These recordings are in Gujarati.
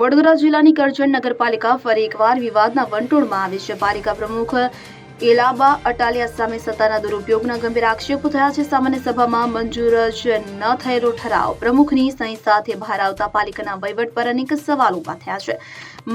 વડોદરા જિલ્લાની કરજણ નગરપાલિકા ફરી એકવાર વિવાદના વંટોળમાં આવી છે. પાલિકા પ્રમુખ એલાબા અટાલિયા સામે સત્તાના દુરુપયોગના ગંભીર આક્ષેપો થયા છે. સામાન્ય સભામાં મંજૂર જ ન થયેલો ઠરાવ પ્રમુખની સહી સાથે બહાર આવતા પાલિકાના વહીવટ પર અનેક સવાલ ઉભા થયા છે.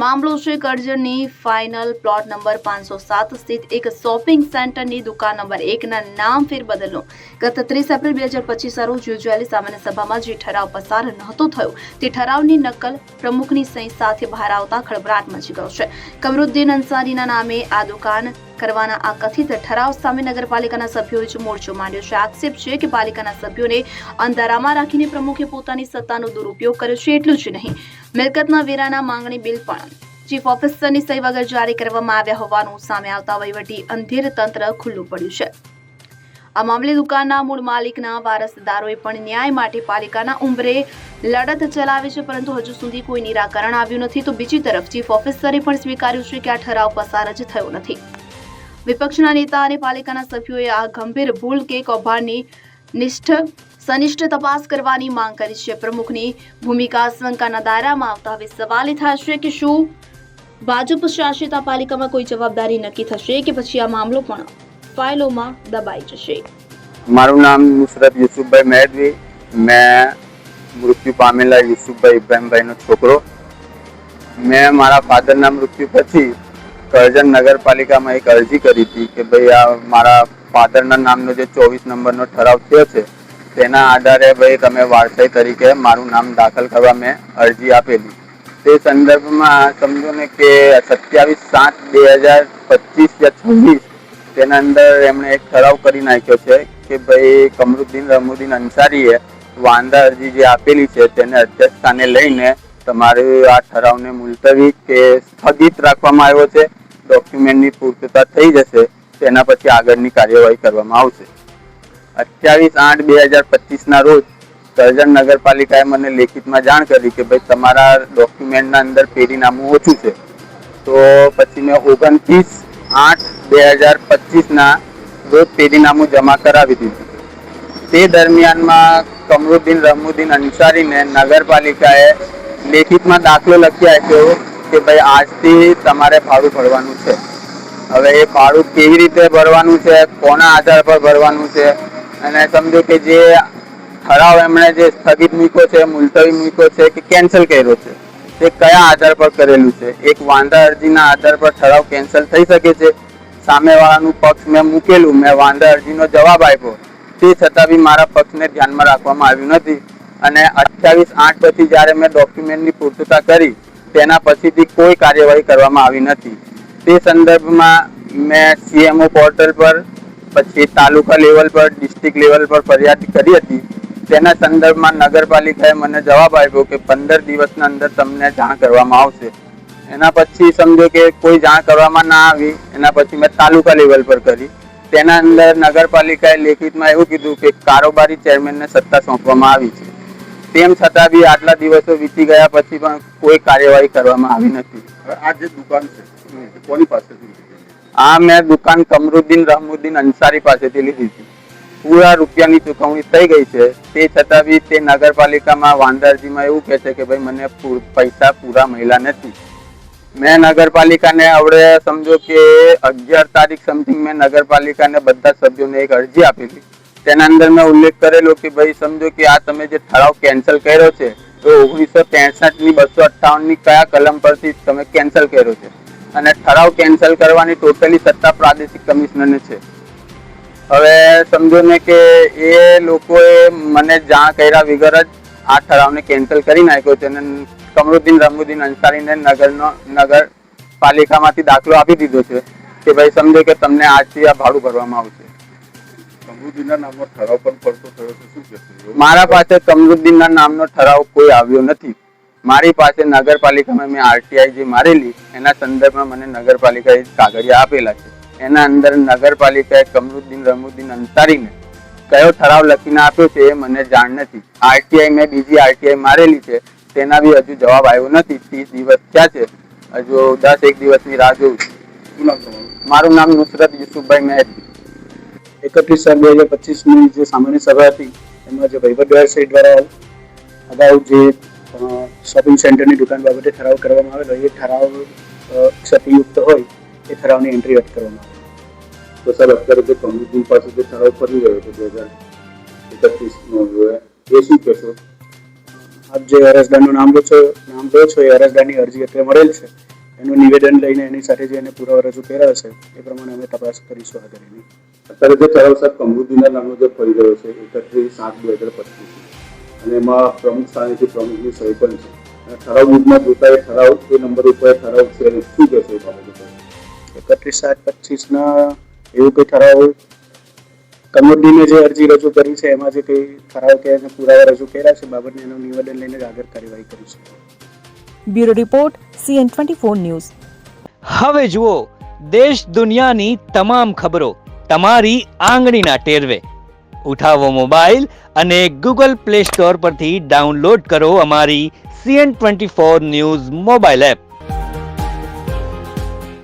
મામલો છે કરજણની ફાઇનલ પ્લોટ નંબર 507 સ્થિત એક શોપિંગ સેન્ટરની દુકાન નંબર 1 ના નામ ફેરબદલનો. ગત 30 એપ્રિલ 2025 રોજ યોજાયેલી સામાન્ય સભામાં જે ઠરાવ પસાર નહોતો થયો તે ઠરાવની નકલ પ્રમુખની સહી સાથે બહાર આવતા ખળભળાટ મચી ગયો છે. કમરુદ્દીન અંસારીના નામે આ દુકાન કરવાના આ કથિત ઠરાવ સામે નગરપાલિકાના સભ્યોએ જ મોરચો માંડ્યો છે. આક્ષેપ છે કે પાલિકાના સભ્યોને અંધારામાં રાખીને પ્રમુખે પોતાની સત્તાનો દુરુપયોગ કર્યો છે. એટલું જ નહીં, મિલકતના વેરાના માંગણી બિલ પણ ચીફ ઓફિસરની સહી વગર જારી કરવામાં આવ્યા હોવાનું સામે આવતા વહીવટી અંધેર તંત્ર ખુલ્લું પડ્યું છે. આ મામલે દુકાનના મૂળ માલિકના વારસદારોએ પણ ન્યાય માટે પાલિકાના ઉંબરે લડત ચલાવી છે, પરંતુ હજુ સુધી કોઈ નિરાકરણ આવ્યું નથી. તો બીજી તરફ ચીફ ઓફિસરે પણ સ્વીકાર્યું છે કે આ ઠરાવ પસાર જ થયો નથી. વિપક્ષના નેતા અને પાલિકાના સભ્યોએ આ ગંભીર ભૂલ કે કૌભાંડની સનિષ્ઠ તપાસ કરવાની માંગ કરી છે. પ્રમુખની ભૂમિકા શંકાના દાયરામાં આવતા હવે સવાલ એ થાય છે કે શું ભાજપ શાસિત આ પાલિકામાં કોઈ જવાબદારી નક્કી થશે કે પછી આ મામલો પણ ફાઇલોમાં દબાઈ જશે. મારું નામ નુસરત યુસુફભાઈ મેદવી. મેં મૃત્યુ પામેલા યુસુફભાઈ ઇબ્રાહીમભાઈનો છોકરો. મેં મારા ફાધરના મૃત્યુ પછી કરજણ નગરપાલિકામાં એક અરજી કરી હતી કે ભાઈ આ મારા ફાધરના નામનો જે 24 નંબરનો ઠરાવ થયો છે તેના આધારે ભાઈ તમે વારસાઈ તરીકે મારું નામ દાખલ કરવા મેં અરજી આપેલી. તે સંદર્ભમાં સમજો ને કે 27/7/2025 યા 26 તેના અંદર એમણે એક ઠરાવ કરી નાખ્યો છે કે ભાઈ કમરુદ્દીન રમુદ્દીન અંસારીએ વાંધા અરજી જે આપેલી છે તેને અધ્યક્ષ સ્થાને લઈને તમારે આ ઠરાવને મુલતવી કે સ્થગિત રાખવામાં આવ્યો છે. ડોક્યુમેન્ટની પૂર્તતા થઈ જશે તેના પછી આગળની કાર્યવાહી કરવામાં આવશે. 28/8/2025 રોજ કરજણ નગરપાલિકાએ મને લેખિતમાં જાણ કરી કે ભાઈ તમારા ડોક્યુમેન્ટના અંદર પેરીનામું ઓછું છે. તો પછી મેં 29/8/2025 રોજ પેરીનામું જમા કરાવી દીધું. તે દરમિયાનમાં કમરુદ્દીન રમુદ્દીન અંસારીને નગરપાલિકાએ લેખિતમાં દાખલો લખી આપ્યો કે ભાઈ આજથી તમારે ભાડું ભરવાનું છે. હવે એ ભાડું કેવી રીતે ભરવાનું છે, કોના આધાર પર ભરવાનું છે, અને સમજો કે જે ઠરાવ એમણે જે સ્થગિત મૂક્યો છે, મુલતવી મૂક્યો છે કે કેન્સલ કર્યો છે તે કયા આધાર પર કરેલું છે. એક વાંધા અરજીના આધાર પર ઠરાવ કેન્સલ થઈ શકે છે. સામેવાળાનું પક્ષ મેં મૂકેલું, મેં વાંધા અરજીનો જવાબ આપ્યો, તે છતાં બી મારા પક્ષને ધ્યાનમાં રાખવામાં આવ્યું નથી. અને 28/8 પછી જ્યારે મેં ડોક્યુમેન્ટની પૂર્તતા કરી તેના પછીથી કોઈ કાર્યવાહી કરવામાં આવી નથી. તે સંદર્ભમાં મેં CMO પોર્ટલ પર, પછી તાલુકા લેવલ પર, ડિસ્ટ્રિક્ટ લેવલ પર ફરિયાદ કરી હતી. તેના સંદર્ભમાં નગરપાલિકાએ મને જવાબ આપ્યો કે 15 દિવસના અંદર તમને જાણ કરવામાં આવશે. એના પછી સમજો કે કોઈ જાણ કરવામાં ના આવી. એના પછી મેં તાલુકા લેવલ પર કરી. તેના અંદર નગરપાલિકાએ લેખિતમાં એવું કીધું કે કારોબારી ચેરમેનને સત્તા સોંપવામાં આવી છે. તેમ છતાં બી આટલા દિવસો વીતી ગયા પછી પણ કોઈ કાર્યવાહી કરવામાં આવી નથી. આ જે દુકાન છે કોની પાસેથી? આ મેં દુકાન કમરુદ્દીન રમુદ્દીન અંસારી પાસેથી લીધી હતી. પૂરા રૂપિયાની ચૂકવણી થઈ ગઈ છે. તે છતાં બી તે નગરપાલિકામાં વાંધા અરજીમાં એવું કહે છે કે ભાઈ મને પૈસા પૂરા મળ્યા નથી. મેં નગરપાલિકાને હવે સમજો કે 11 તારીખ સમથિંગ મેં નગરપાલિકાને બધા સભ્યોને એક અરજી આપેલી. તેના અંદર મેં ઉલ્લેખ કરેલો કે ભાઈ સમજો કે આ તમે જે ઠરાવ કેન્સલ કર્યો છે તો 1963ની 258ની કયા કલમ પરથી તમે કેન્સલ કર્યો છે, અને ઠરાવ કેન્સલ કરવાની ટોટલી સત્તા પ્રાદેશિક કમિશનરને છે. હવે સમજો ને કે એ લોકોએ મને જાણ કર્યા વગર જ આ ઠરાવને કેન્સલ કરી નાખ્યો છે અને કમરુદ્દીન રમુદ્દીન અંસારીને નગરપાલિકામાંથી દાખલો આપી દીધો છે કે ભાઈ સમજો કે તમને આજથી આ ભાડું ભરવામાં આવશે. કમરુદ્દીનના નામનો ઠરાવ પણ પડતો થયો છે, શું કહેશો? મારા પાસે કમરુદ્દીનના નામનો ઠરાવ કોઈ આવ્યો નથી. મારી પાસે નગરપાલિકામાં મેં RTI જે મારેલી એના સંદર્ભમાં મને નગરપાલિકાએ કાગળિયા આપેલા છે. એના અંદર નગરપાલિકાએ કમરુદ્દીન રમુદ્દીન અંસારીને કયો ઠરાવ લખીને આપ્યો છે એ મને જાણ નથી. RTI મેં બીજી RTI મારેલી છે, તેના બી હજુ જવાબ આવ્યો નથી. 30 દિવસ થયા છે, હજુ 10-1 દિવસની રાહ જોઉં છું. શું નામ તમારું? મારું નામ નુસરત યુસુફભાઈ મેદવી. 31/7/2025ની જે સામાન્ય સભા હતી એમાં જે વહીવટદારશ્રી દ્વારા અગાઉ જે શોપિંગ સેન્ટરની દુકાન બાબતે ઠરાવ કરવામાં આવેલો. એ ઠરાવ ક્ષતિયુક્ત હોય એ ઠરાવની એન્ટ્રી રદ કરવામાં આવે. તો સાહેબ અત્યારે જે કમરુદ્દીન પાસે જે ઠરાવ ફરી રહ્યો છે 2031નો એ શું કહેશો? આપ જે અરજદારનું નામ લો છો એ અરજદારની અરજી અત્યારે મળેલ છે. એનું નિવેદન લઈને એની સાથે જે એને પુરાવા રજૂ કર્યા છે એ પ્રમાણે અમે તપાસ કરીશું આગળની. અત્યારે જે ઠરાવ સાહેબ કમરુદ્દીનના નામનો જે ફરી રહ્યો છે 31/7/2025 અને એમાં પ્રમુખ સ્થાનેથી પ્રમુખની સહી પણ છે અને ઠરાવ બુકમાં જોતા એ ઠરાવ એ નંબર ઉપર ઠરાવ છે શું કહેશો એ બાબતે? 31/7/25ના એવું કોઈ ઠરાવ કમરુદ્દીને જે અરજી રજૂ કરી છે એમાં જે કંઈ ઠરાવ કે એને પુરાવા રજૂ કર્યા છે બાબતને એનું નિવેદન લઈને જ આગળ કાર્યવાહી કરીશું. Bureau report CN24 news. હવે જુઓ દેશ દુનિયાની તમામ ખબરો તમારી આંગળીના ટેરવે. ઉઠાવો મોબાઈલ અને Google Play Store પરથી ડાઉનલોડ કરો અમારી CN24 ન્યૂઝ મોબાઈલ એપ.